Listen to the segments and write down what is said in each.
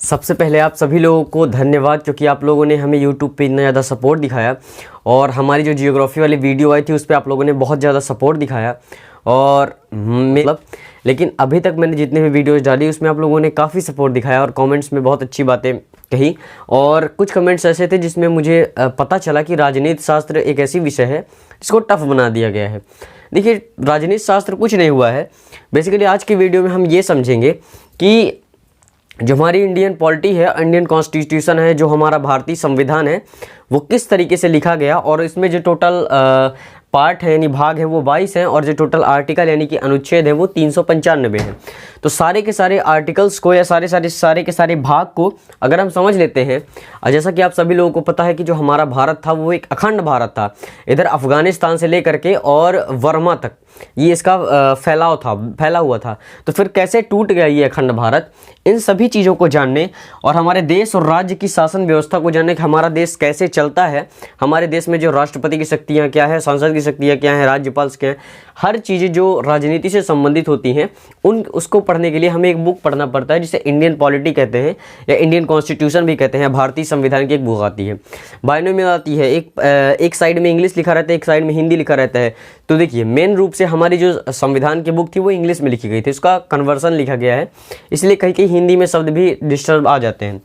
सबसे पहले आप सभी लोगों को धन्यवाद, क्योंकि आप लोगों ने हमें यूट्यूब पे इतना ज़्यादा सपोर्ट दिखाया और हमारी जो जियोग्राफी वाली वीडियो आई थी उस पर आप लोगों ने बहुत ज़्यादा सपोर्ट दिखाया। और मतलब लेकिन अभी तक मैंने जितने भी वीडियोज़ डाली उसमें आप लोगों ने काफ़ी सपोर्ट दिखाया और कमेंट्स में बहुत अच्छी बातें कही। और कुछ कमेंट्स ऐसे थे जिसमें मुझे पता चला कि राजनीति शास्त्र एक ऐसी विषय है जिसको टफ बना दिया गया है। देखिए, राजनीति शास्त्र कुछ नहीं हुआ है। बेसिकली आज की वीडियो में हम ये समझेंगे कि जो हमारी इंडियन पॉलिटी है, इंडियन कॉन्स्टिट्यूशन है, जो हमारा भारतीय संविधान है, वो किस तरीके से लिखा गया और इसमें जो टोटल पार्ट है यानी भाग है वो 22 हैं और जो टोटल आर्टिकल यानी कि अनुच्छेद है वो 395 है। तो सारे के सारे आर्टिकल्स को या सारे के सारे भाग को अगर हम समझ लेते हैं, और जैसा कि आप सभी लोगों को पता है कि जो हमारा भारत था वो एक अखंड भारत था। इधर अफगानिस्तान से लेकर के और वर्मा तक ये इसका फैला हुआ था। तो फिर कैसे टूट गया ये अखंड भारत, इन सभी चीज़ों को जानने और हमारे देश और राज्य की शासन व्यवस्था को जानने कि हमारा देश कैसे चलता है, हमारे देश में जो राष्ट्रपति की शक्तियाँ क्या है, संसद की शक्तियाँ क्या हैं, राज्यपाल क्या हैं, हर चीज़ें जो राजनीति से संबंधित होती हैं उसको पढ़ने के लिए हमें एक बुक पढ़ना पड़ता है जिसे इंडियन पॉलिटी कहते हैं या इंडियन कॉन्स्टिट्यूशन भी कहते हैं। भारतीय संविधान की एक बुक आती है, बाइनोमियल में आती है। एक साइड में इंग्लिश लिखा रहता है, एक साइड में हिंदी लिखा रहता है। तो देखिए, मेन रूप से हमारी जो संविधान की बुक थी वो इंग्लिश में लिखी गई थी, उसका कन्वर्सन लिखा गया है, इसलिए कहीं कहीं हिंदी में शब्द भी डिस्टर्ब आ जाते हैं।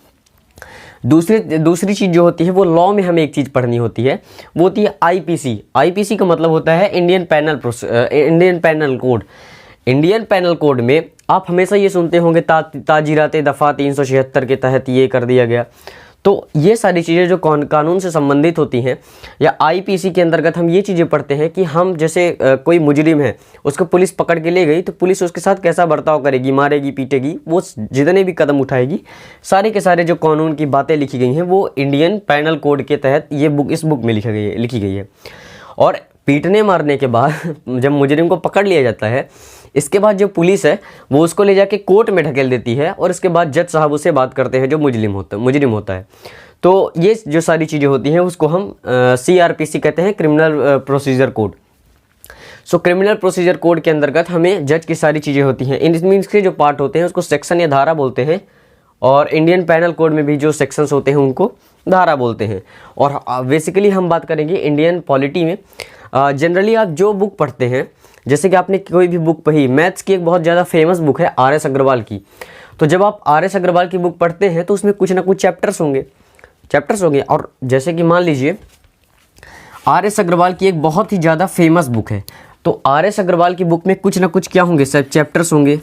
दूसरी चीज़ जो होती है वो लॉ में हमें एक चीज़ पढ़नी होती है, वो होती है आईपीसी। आईपीसी का मतलब होता है Indian panel code. Indian panel code में आप हमेशा ये सुनते होंगे ताजीरात दफ़ा 376 के तहत ये कर दिया गया। तो ये सारी चीज़ें जो कानून से संबंधित होती हैं या आईपीसी के अंतर्गत हम ये चीज़ें पढ़ते हैं कि हम जैसे कोई मुजरिम है, उसको पुलिस पकड़ के ले गई तो पुलिस उसके साथ कैसा बर्ताव करेगी, मारेगी, पीटेगी, वो जितने भी कदम उठाएगी, सारे के सारे जो कानून की बातें लिखी गई हैं वो इंडियन पैनल कोड के तहत इस बुक में लिखी गई है। और पीटने मारने के बाद जब मुजरिम को पकड़ लिया जाता है, इसके बाद जो पुलिस है वो उसको ले जाके कोर्ट में ढकेल देती है और इसके बाद जज साहब उससे बात करते हैं जो मुजरिम होता है। तो ये जो सारी चीज़ें होती हैं उसको हम CRPC कहते हैं, क्रिमिनल प्रोसीजर कोड। सो क्रिमिनल प्रोसीजर कोड के अंतर्गत हमें जज की सारी चीज़ें होती हैं। इसके जो पार्ट होते हैं उसको सेक्शन या धारा बोलते हैं और इंडियन पैनल कोड में भी जो सेक्शंस होते हैं उनको धारा बोलते हैं। और बेसिकली हम बात करेंगे इंडियन पॉलिटी में। जनरली आप जो बुक पढ़ते हैं, जैसे कि आपने कोई भी बुक पढ़ी, मैथ्स की एक बहुत ज़्यादा फेमस बुक है RS अग्रवाल की। तो जब आप RS अग्रवाल की बुक पढ़ते हैं तो उसमें कुछ ना कुछ चैप्टर्स होंगे। और जैसे कि मान लीजिए RS अग्रवाल की एक बहुत ही ज़्यादा फेमस बुक है, तो RS अग्रवाल की बुक में कुछ ना कुछ क्या होंगे, सब चैप्टर्स होंगे,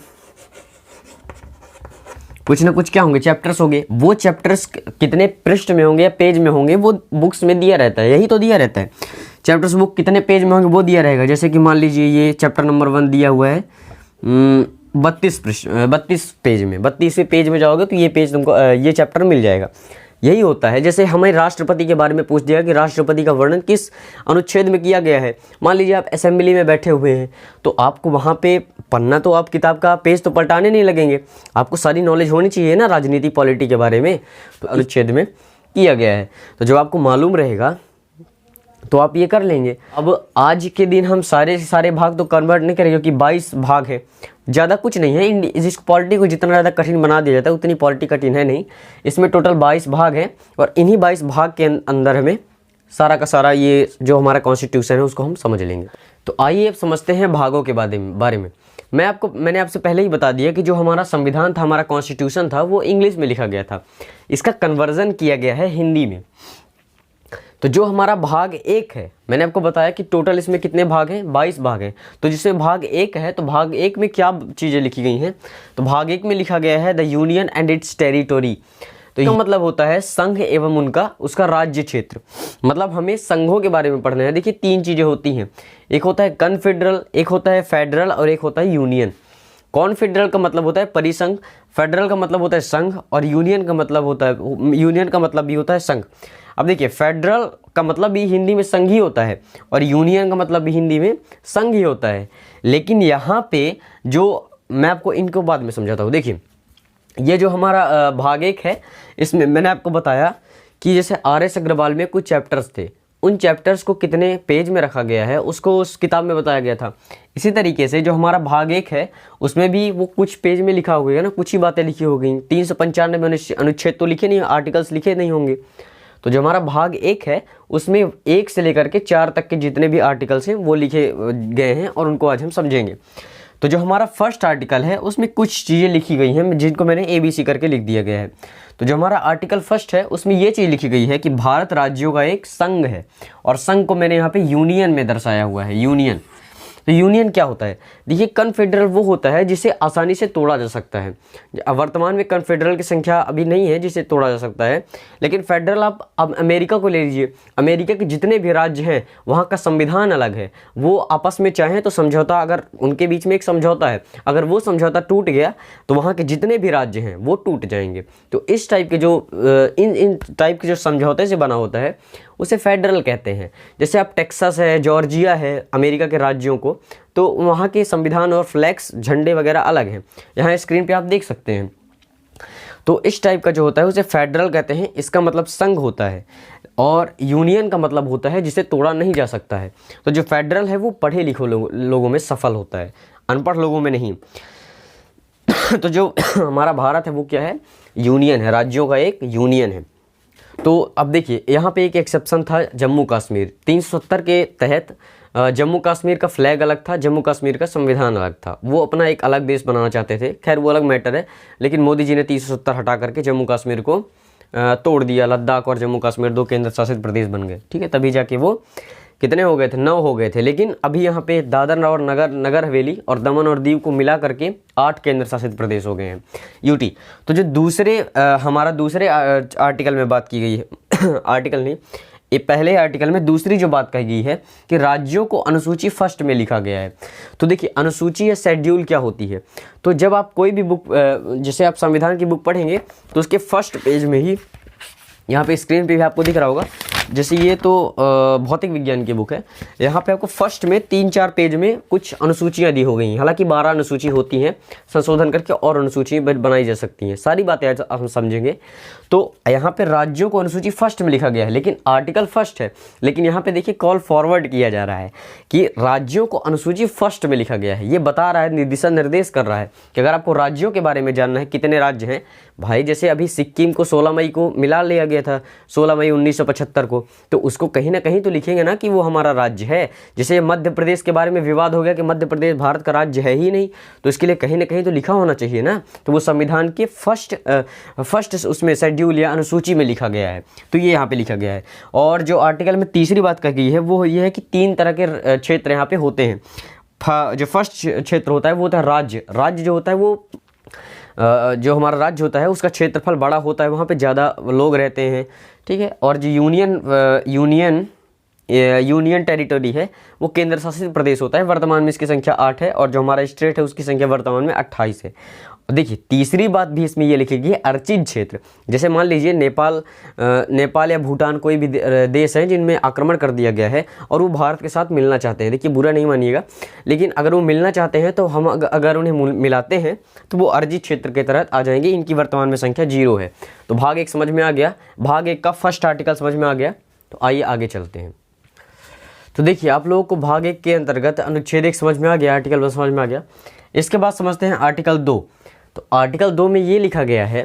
चैप्टर्स होंगे। वो चैप्टर्स कितने पृष्ठ में होंगे या पेज में होंगे वो बुक्स में दिया रहता है, यही तो दिया रहता है। चैप्टर्स बुक कितने पेज में होंगे वो दिया रहेगा। जैसे कि मान लीजिए ये चैप्टर नंबर 1 दिया हुआ है 32 पेज में, 32वें पेज में जाओगे तो ये पेज तुमको ये चैप्टर मिल जाएगा। यही होता है। जैसे हमें राष्ट्रपति के बारे में पूछ दिया कि राष्ट्रपति का वर्णन किस अनुच्छेद में किया गया है। मान लीजिए आप असेंबली में बैठे हुए हैं तो आपको वहाँ पे पढ़ना, तो आप किताब का पेज तो पलटाने नहीं लगेंगे, आपको सारी नॉलेज होनी चाहिए ना राजनीति पॉलिटी के बारे में, तो अनुच्छेद में किया गया है। तो जब आपको मालूम रहेगा तो आप ये कर लेंगे। अब आज के दिन हम सारे भाग तो कन्वर्ट नहीं करेंगे क्योंकि 22 भाग है, ज़्यादा कुछ नहीं है। जिस पॉलिटी को जितना ज़्यादा कठिन बना दिया जाता है उतनी पॉलिटी कठिन है नहीं। इसमें टोटल 22 भाग हैं और इन्हीं 22 भाग के अंदर हमें सारा का सारा ये जो हमारा कॉन्स्टिट्यूशन है उसको हम समझ लेंगे। तो आइए अब समझते हैं भागों के बारे में। मैंने आपसे पहले ही बता दिया कि जो हमारा संविधान था, हमारा कॉन्स्टिट्यूशन था, वो इंग्लिश में लिखा गया था, इसका कन्वर्जन किया गया है हिंदी में। तो जो हमारा भाग 1 है, मैंने आपको बताया कि टोटल इसमें कितने भाग हैं, 22 भाग हैं। तो जिसमें भाग 1 है तो भाग 1 में क्या चीज़ें लिखी गई हैं, तो भाग 1 में लिखा गया है the union and it's territory. तो इसका मतलब होता है संघ एवं उसका राज्य क्षेत्र। मतलब हमें संघों के बारे में पढ़ना है। देखिए 3 चीज़ें होती हैं, एक होता है कन्फेडरल, एक होता है फेडरल और एक होता है यूनियन। कॉन्फेडरल का मतलब होता है परिसंघ, फेडरल का मतलब होता है संघ और यूनियन का मतलब भी होता है संघ। अब देखिए, फेडरल का मतलब भी हिंदी में संघ ही होता है और यूनियन का मतलब भी हिंदी में संघ ही होता है। लेकिन यहाँ पे जो मैं आपको इनको बाद में समझाता हूँ। देखिए, ये जो हमारा भाग 1 है, इसमें मैंने आपको बताया कि जैसे RS अग्रवाल में कुछ चैप्टर्स थे, उन चैप्टर्स को कितने पेज में रखा गया है उसको उस किताब में बताया गया था। इसी तरीके से जो हमारा भाग 1 है उसमें भी वो कुछ पेज में लिखा हुआ है ना, कुछ ही बातें लिखी हो गई। 395 अनुच्छेद तो लिखे नहीं, आर्टिकल्स लिखे नहीं होंगे। तो जो हमारा भाग 1 है उसमें 1 से लेकर के 4 तक के जितने भी आर्टिकल्स हैं वो लिखे गए हैं और उनको आज हम समझेंगे। तो जो हमारा फर्स्ट आर्टिकल है उसमें कुछ चीज़ें लिखी गई हैं जिनको मैंने ABC करके लिख दिया गया है। तो जो हमारा आर्टिकल फर्स्ट है उसमें ये चीज़ लिखी गई है कि भारत राज्यों का एक संघ है, और संघ को मैंने यहाँ पे यूनियन में दर्शाया हुआ है, यूनियन। तो यूनियन क्या होता है? देखिए, कन्फेडरल वो होता है जिसे आसानी से तोड़ा जा सकता है। वर्तमान में कन्फेडरल की संख्या अभी नहीं है जिसे तोड़ा जा सकता है, लेकिन फेडरल आप अब अमेरिका को ले लीजिए। अमेरिका के जितने भी राज्य हैं वहाँ का संविधान अलग है। वो आपस में चाहें तो समझौता, अगर उनके बीच में एक समझौता है, अगर वो समझौता टूट गया तो वहाँ के जितने भी राज्य हैं वो टूट जाएंगे। तो इस टाइप के जो इन टाइप के जो समझौते से बना होता है उसे फेडरल कहते हैं। जैसे आप टेक्सास है, जॉर्जिया है, अमेरिका के राज्यों को, तो वहाँ के संविधान और फ्लैग्स, झंडे वगैरह अलग हैं। यहाँ स्क्रीन पे आप देख सकते हैं। तो इस टाइप का जो होता है उसे फेडरल कहते हैं। इसका मतलब संघ होता है, और यूनियन का मतलब होता है जिसे तोड़ा नहीं जा सकता है। तो जो फेडरल है वो पढ़े लिखे लोगों में सफल होता है, अनपढ़ लोगों में नहीं। तो जो हमारा भारत है वो क्या है? यूनियन है, राज्यों का एक यूनियन है। तो अब देखिए, यहाँ पे एक एक्सेप्शन था, जम्मू कश्मीर। 370 के तहत जम्मू कश्मीर का फ्लैग अलग था, जम्मू कश्मीर का संविधान अलग था। वो अपना एक अलग देश बनाना चाहते थे, खैर वो अलग मैटर है। लेकिन मोदी जी ने 370 हटा करके जम्मू कश्मीर को तोड़ दिया। लद्दाख और जम्मू कश्मीर 2 केंद्र शासित प्रदेश बन गए, ठीक है। तभी जाके वो कितने हो गए थे? 9 हो गए थे। लेकिन अभी यहाँ पे दादर और नगर हवेली और दमन और दीव को मिला करके 8 केंद्र शासित प्रदेश हो गए हैं, यूटी। तो जो हमारा दूसरे आर्टिकल में बात की गई है आर्टिकल नहीं, ये पहले आर्टिकल में दूसरी जो बात कही गई है कि राज्यों को अनुसूची फर्स्ट में लिखा गया है। तो देखिए, अनुसूची या शेड्यूल क्या होती है? तो जब आप कोई भी बुक, जैसे आप संविधान की बुक पढ़ेंगे तो उसके फर्स्ट पेज में ही, यहाँ पे स्क्रीन पे भी आपको दिख रहा होगा, जैसे ये तो भौतिक विज्ञान की बुक है, यहाँ पे आपको फर्स्ट में 3-4 पेज में कुछ अनुसूचियाँ दी हो गई हैं। हालांकि 12 अनुसूची होती हैं, संशोधन करके और अनुसूची बनाई जा सकती हैं। सारी बातें आज हम समझेंगे। तो यहाँ पे राज्यों को अनुसूची फर्स्ट में लिखा गया है, लेकिन आर्टिकल फर्स्ट है। लेकिन यहाँ पे देखिए, कॉल फॉरवर्ड किया जा रहा है कि राज्यों को अनुसूची फर्स्ट में लिखा गया है। ये बता रहा है, दिशा निर्देश कर रहा है कि अगर आपको राज्यों के बारे में जानना है, कितने राज्य हैं भाई, जैसे अभी सिक्किम को 16 मई को मिला लिया गया था, 16 मई 1975 को, तो उसको कहीं ना कहीं तो लिखेंगे ना कि वो हमारा राज्य है। जैसे मध्य प्रदेश के बारे में विवाद हो गया कि मध्य प्रदेश भारत का राज्य है ही नहीं, तो इसके लिए कहीं ना कहीं तो लिखा होना चाहिए ना। तो वो संविधान के फर्स्ट उसमें शेड्यूल या अनुसूची में लिखा गया है, तो ये यहाँ पे लिखा गया है। और जो आर्टिकल में तीसरी बात कही गई है वो ये है कि 3 तरह के क्षेत्र यहाँ पे होते हैं। जो फर्स्ट क्षेत्र होता है वो होता है राज्य। राज्य जो होता है वो जो हमारा राज्य होता है उसका क्षेत्रफल बड़ा होता है, वहाँ पे ज़्यादा लोग रहते हैं, ठीक है। और जो यूनियन टेरिटरी है वो केंद्र शासित प्रदेश होता है। वर्तमान में इसकी संख्या 8 है, और जो हमारा स्टेट है उसकी संख्या वर्तमान में 28 है। देखिए, तीसरी बात भी इसमें ये लिखी गई है, अर्चित क्षेत्र। जैसे मान लीजिए नेपाल या भूटान कोई भी देश है जिनमें आक्रमण कर दिया गया है और वो भारत के साथ मिलना चाहते हैं। देखिए, बुरा नहीं मानिएगा, लेकिन अगर वो मिलना चाहते हैं तो हम अगर उन्हें मिलाते हैं तो वो अर्जित क्षेत्र के तहत आ जाएंगे। इनकी वर्तमान में संख्या 0 है। तो भाग 1 समझ में आ गया, भाग 1 का फर्स्ट आर्टिकल समझ में आ गया। तो आइए आगे चलते हैं। तो देखिए, आप लोगों को भाग 1 के अंतर्गत अनुच्छेद 1 समझ में आ गया, आर्टिकल 1 समझ में आ गया। इसके बाद समझते हैं आर्टिकल 2। तो आर्टिकल 2 में ये लिखा गया है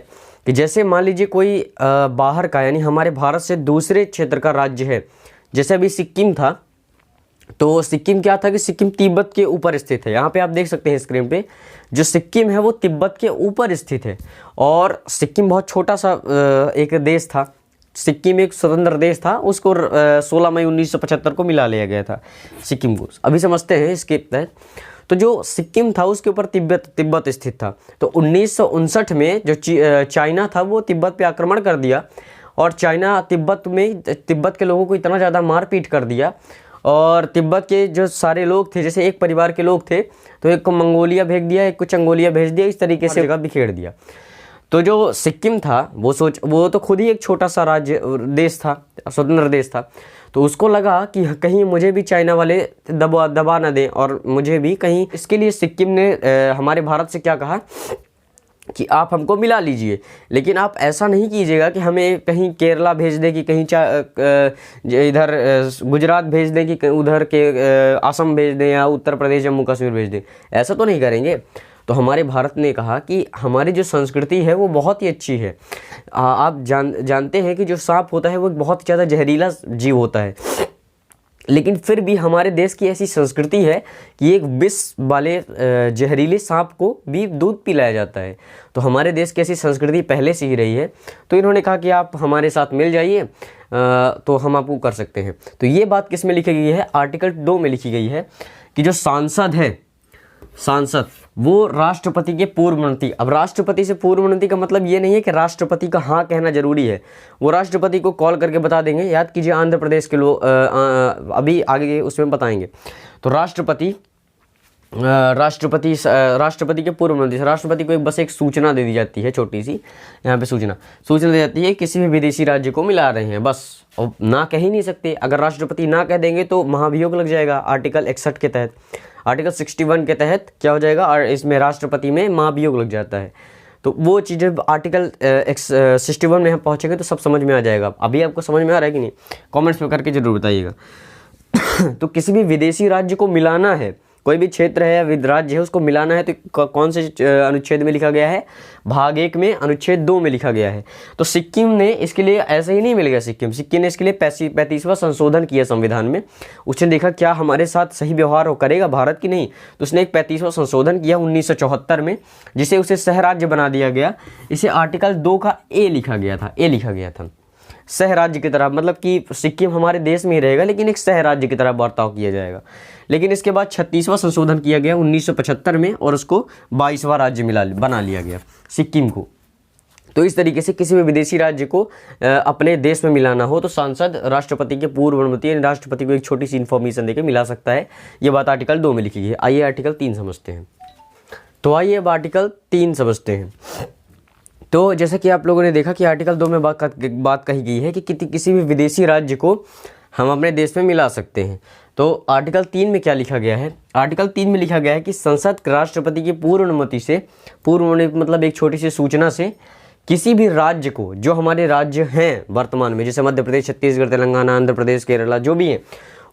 कि जैसे मान लीजिए कोई बाहर का, यानी हमारे भारत से दूसरे क्षेत्र का राज्य है। जैसे अभी सिक्किम था, तो सिक्किम क्या था कि सिक्किम तिब्बत के ऊपर स्थित है। यहाँ पे आप देख सकते हैं स्क्रीन पे, जो सिक्किम है वो तिब्बत के ऊपर स्थित है। और सिक्किम बहुत छोटा सा एक देश था। सिक्किम एक स्वतंत्र देश था, उसको 16 मई 1975 को मिला लिया गया था सिक्किम को। अभी समझते हैं इसके तहत। तो जो सिक्किम था उसके ऊपर तिब्बत स्थित था। तो 1959 में जो चाइना था वो तिब्बत पे आक्रमण कर दिया, और चाइना तिब्बत के लोगों को इतना ज़्यादा मारपीट कर दिया, और तिब्बत के जो सारे लोग थे, जैसे एक परिवार के लोग थे, तो एक को मंगोलिया भेज दिया, एक को चंगोलिया भेज दिया, इस तरीके से जगह बिखेर दिया। तो जो सिक्किम था वो तो खुद ही एक छोटा सा देश था, स्वतंत्र देश था। तो उसको लगा कि कहीं मुझे भी चाइना वाले दबा ना दें, और मुझे भी कहीं, इसके लिए सिक्किम ने हमारे भारत से क्या कहा कि आप हमको मिला लीजिए, लेकिन आप ऐसा नहीं कीजिएगा कि हमें कहीं केरला भेज दें, कि कहीं इधर गुजरात भेज दें, कि उधर के असम भेज दें, या उत्तर प्रदेश जम्मू कश्मीर भेज दें। ऐसा तो नहीं करेंगे। तो हमारे भारत ने कहा कि हमारी जो संस्कृति है वो बहुत ही अच्छी है। आप जानते हैं कि जो सांप होता है वो बहुत ज़्यादा जहरीला जीव होता है, लेकिन फिर भी हमारे देश की ऐसी संस्कृति है कि एक विष वाले जहरीले सांप को भी दूध पिलाया जाता है। तो हमारे देश की ऐसी संस्कृति पहले से ही रही है। तो इन्होंने कहा कि आप हमारे साथ मिल जाइए, तो हम आपको कर सकते हैं। तो ये बात किस में लिखी गई है? आर्टिकल 2 में लिखी गई है कि जो सांसद है, सांसद वो राष्ट्रपति के पूर्व मंत्री। अब राष्ट्रपति से पूर्व मंत्री का मतलब ये नहीं है कि राष्ट्रपति का हाँ कहना जरूरी है। वो राष्ट्रपति को कॉल करके बता देंगे। याद कीजिए, आंध्र प्रदेश के लोग अभी आगे उसमें बताएंगे। तो राष्ट्रपति के पूर्व मंत्री, राष्ट्रपति को बस एक सूचना दे दी जाती है, छोटी सी यहाँ पे सूचना दी जाती है, किसी भी विदेशी राज्य को मिला रहे हैं, बस। और ना कह ही नहीं सकते। अगर राष्ट्रपति ना कह देंगे तो महाभियोग लग जाएगा आर्टिकल 61 के तहत। आर्टिकल 61 के तहत क्या हो जाएगा, और इसमें राष्ट्रपति में महाभियोग लग जाता है। तो वो चीज़ें आर्टिकल 61 में हम पहुँचेंगे तो सब समझ में आ जाएगा। अभी आपको समझ में आ रहा है कि नहीं? कमेंट्स में करके जरूर बताइएगा। तो किसी भी विदेशी राज्य को मिलाना है, कोई भी क्षेत्र है या राज्य है उसको मिलाना है, तो कौन से अनुच्छेद में लिखा गया है? भाग 1 में अनुच्छेद 2 में लिखा गया है। तो सिक्किम ने इसके लिए ऐसे ही नहीं मिल गया। सिक्किम ने इसके लिए 35वां संशोधन किया संविधान में। उसने देखा क्या हमारे साथ सही व्यवहार हो करेगा भारत की नहीं, तो उसने एक 35वां संशोधन किया 1974 में, जिसे उसे सह राज्य बना दिया गया। इसे आर्टिकल 2 का ए लिखा गया था। सह राज्य की तरह, मतलब कि सिक्किम हमारे देश में ही रहेगा, लेकिन एक सह राज्य की तरह बर्ताव किया जाएगा। लेकिन इसके बाद 36वां संशोधन किया गया 1975 में, और उसको 22वां राज्य बना लिया गया सिक्किम को। तो इस तरीके से किसी भी विदेशी राज्य को अपने देश में मिलाना हो तो सांसद राष्ट्रपति के पूर्व मंत्री, राष्ट्रपति को एक छोटी सी इन्फॉर्मेशन देकर मिला सकता है। ये बात आर्टिकल 2 में लिखी गई है। आइए आर्टिकल 3 समझते हैं। तो आइए अब आर्टिकल 3 समझते हैं। तो जैसा कि आप लोगों ने देखा कि आर्टिकल 2 में बात कही गई है कि किसी भी विदेशी राज्य को हम अपने देश में मिला सकते हैं। तो आर्टिकल 3 में क्या लिखा गया है? आर्टिकल 3 में लिखा गया है कि संसद राष्ट्रपति की पूर्व अनुमति से, मतलब एक छोटी सी सूचना से, किसी भी राज्य को, जो हमारे राज्य हैं वर्तमान में, जैसे मध्य प्रदेश, छत्तीसगढ़, तेलंगाना, आंध्र प्रदेश, केरला, जो भी हैं,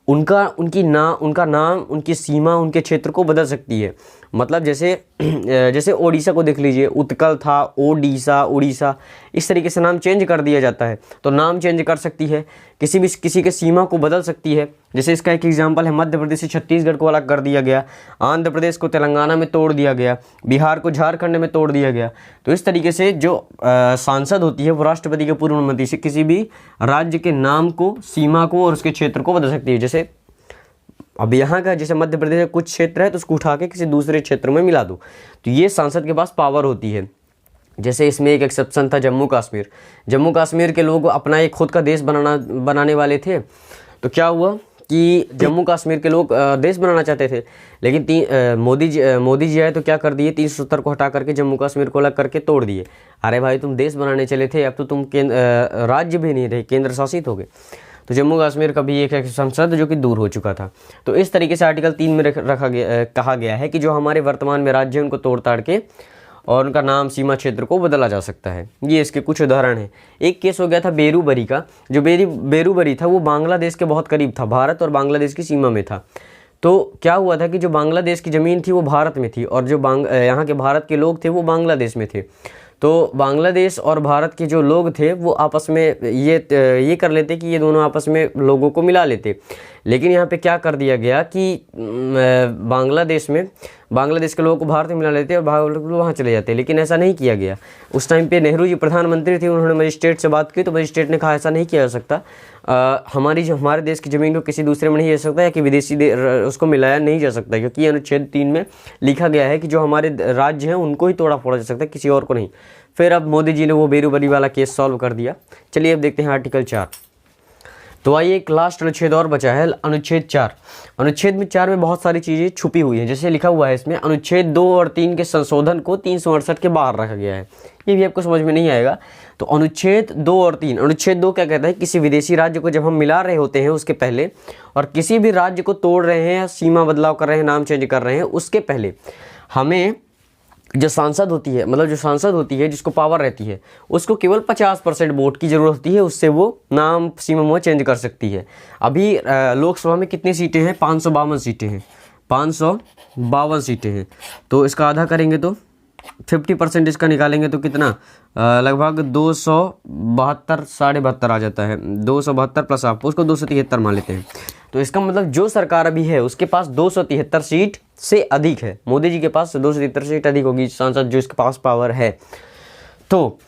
उनका नाम, उनकी सीमा, उनके क्षेत्र को बदल सकती है। मतलब जैसे ओडिशा को देख लीजिए, उत्कल था, ओडिशा, उड़ीसा, इस तरीके से नाम चेंज कर दिया जाता है। तो नाम चेंज कर सकती है, किसी के सीमा को बदल सकती है। जैसे इसका एक एग्जांपल है, मध्य प्रदेश से छत्तीसगढ़ को अलग कर दिया गया, आंध्र प्रदेश को तेलंगाना में तोड़ दिया गया, बिहार को झारखंड में तोड़ दिया गया। तो इस तरीके से जो सांसद होती है वो राष्ट्रपति के पूर्व अनुमति से किसी भी राज्य के नाम को, सीमा को और उसके क्षेत्र को बदल सकती है। जैसे अब यहाँ का, जैसे मध्य प्रदेश का कुछ क्षेत्र है तो उसको उठा के किसी दूसरे क्षेत्र में मिला दो, तो ये सांसद के पास पावर होती है। जैसे इसमें एक एक्सेप्शन था जम्मू कश्मीर के लोग अपना एक खुद का देश बनाने वाले थे। तो क्या हुआ कि जम्मू कश्मीर के लोग देश बनाना चाहते थे, लेकिन मोदी जी आए तो क्या कर दिए, 370 को हटा करके जम्मू कश्मीर को अलग करके तोड़ दिए। अरे भाई, तुम देश बनाने चले थे, अब तो तुम राज्य भी नहीं रहे, केंद्र शासित हो गए। तो जम्मू कश्मीर का भी एक संसद जो कि दूर हो चुका था। तो इस तरीके से आर्टिकल 3 में कहा गया है कि जो हमारे वर्तमान में राज्य हैं उनको तोड़ ताड़ के और उनका नाम, सीमा, क्षेत्र को बदला जा सकता है। ये इसके कुछ उदाहरण हैं। एक केस हो गया था बेरूबरी का। जो बेरूबरी था वो बांग्लादेश के बहुत करीब था, भारत और बांग्लादेश की सीमा में था। तो क्या हुआ था कि जो बांग्लादेश की ज़मीन थी वो भारत में थी, और जो यहाँ के भारत के लोग थे वो बांग्लादेश में थे। तो बांग्लादेश और भारत के जो लोग थे वो आपस में ये कर लेते कि ये दोनों आपस में लोगों को मिला लेते। लेकिन यहाँ पे क्या कर दिया गया कि बांग्लादेश के लोगों को भारत में मिला लेते और भारत के लोग वहाँ चले जाते। लेकिन ऐसा नहीं किया गया। उस टाइम पे नेहरू जी प्रधानमंत्री थे, उन्होंने मजिस्ट्रेट से बात की तो मजिस्ट्रेट ने कहा ऐसा नहीं किया जा सकता। हमारे देश की ज़मीन को किसी दूसरे में नहीं जा सकता, या कि विदेशी उसको मिलाया नहीं जा सकता, क्योंकि अनुच्छेद 3 में लिखा गया है कि जो हमारे राज्य हैं उनको ही तोड़ा फोड़ा जा सकता है, किसी और को नहीं। फिर अब मोदी जी ने वो बेरूबरी वाला केस सॉल्व कर दिया। चलिए अब देखते हैं आर्टिकल 4। तो आइए एक लास्ट अनुच्छेद और बचा है, अनुच्छेद 4। अनुच्छेद 4 में बहुत सारी चीज़ें छुपी हुई हैं। जैसे लिखा हुआ है इसमें, अनुच्छेद 2 और 3 के संशोधन को 368 के बाहर रखा गया है। ये भी आपको समझ में नहीं आएगा। तो अनुच्छेद 2 और 3, अनुच्छेद 2 क्या कहता है, किसी विदेशी राज्य को जब हम मिला रहे होते हैं उसके पहले, और किसी भी राज्य को तोड़ रहे हैं, सीमा बदलाव कर रहे हैं, नाम चेंज कर रहे हैं, उसके पहले हमें जो सांसद होती है, मतलब जो सांसद होती है जिसको पावर रहती है, उसको केवल 50% वोट की ज़रूरत होती है, उससे वो नाम सीमा वो चेंज कर सकती है। अभी लोकसभा में कितनी सीटें हैं? 552 सीटें हैं, 552 सीटें हैं। तो इसका आधा करेंगे तो 50% इसका निकालेंगे तो कितना, लगभग 272 72 आ जाता है। 272 प्लस आप उसको 273 मान लेते हैं। तो इसका मतलब जो सरकार अभी है उसके पास 273 सीट से अधिक है। मोदी जी के पास 273 सीट अधिक होगी, सांसद जो इसके पास पावर है, तो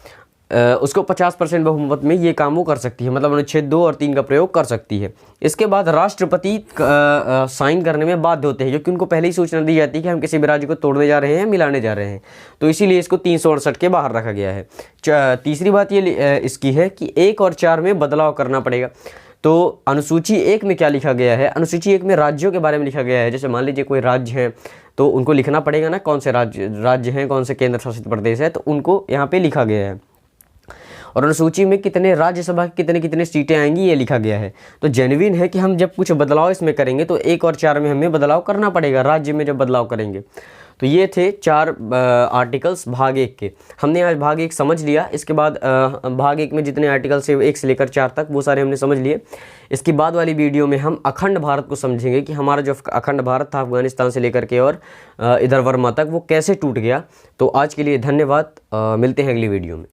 उसको 50% बहुमत में ये काम वो कर सकती है, मतलब अनुच्छेद 2 और 3 का प्रयोग कर सकती है। इसके बाद राष्ट्रपति साइन करने में बाध्य होते हैं, क्योंकि उनको पहले ही सूचना दी जाती है कि हम किसी भी राज्य को तोड़ने जा रहे हैं, मिलाने जा रहे हैं, तो इसीलिए इसको 368 के बाहर रखा गया है। तीसरी बात ये इसकी है कि 1 और 4 में बदलाव करना पड़ेगा। तो अनुसूची 1 में क्या लिखा गया है? अनुसूची 1 में राज्यों के बारे में लिखा गया है। जैसे मान लीजिए कोई राज्य है तो उनको लिखना पड़ेगा ना, कौन से राज्य हैं, कौन से केंद्र शासित प्रदेश है, तो उनको यहाँ पे लिखा गया है। और अनुसूची में कितने राज्यसभा की कितने सीटें आएंगी ये लिखा गया है। तो जेन्युइन है कि हम जब कुछ बदलाव इसमें करेंगे तो 1 और 4 में हमें बदलाव करना पड़ेगा, राज्य में जब बदलाव करेंगे। तो ये थे 4 आर्टिकल्स भाग 1 के। हमने आज भाग 1 समझ लिया। इसके बाद भाग 1 में जितने आर्टिकल्स है 1 से लेकर 4 तक वो सारे हमने समझ लिए। इसकी बाद वाली वीडियो में हम अखंड भारत को समझेंगे कि हमारा जो अखंड भारत था अफगानिस्तान से लेकर के और इधर वर्मा तक वो कैसे टूट गया। तो आज के लिए धन्यवाद, मिलते हैं अगली वीडियो में।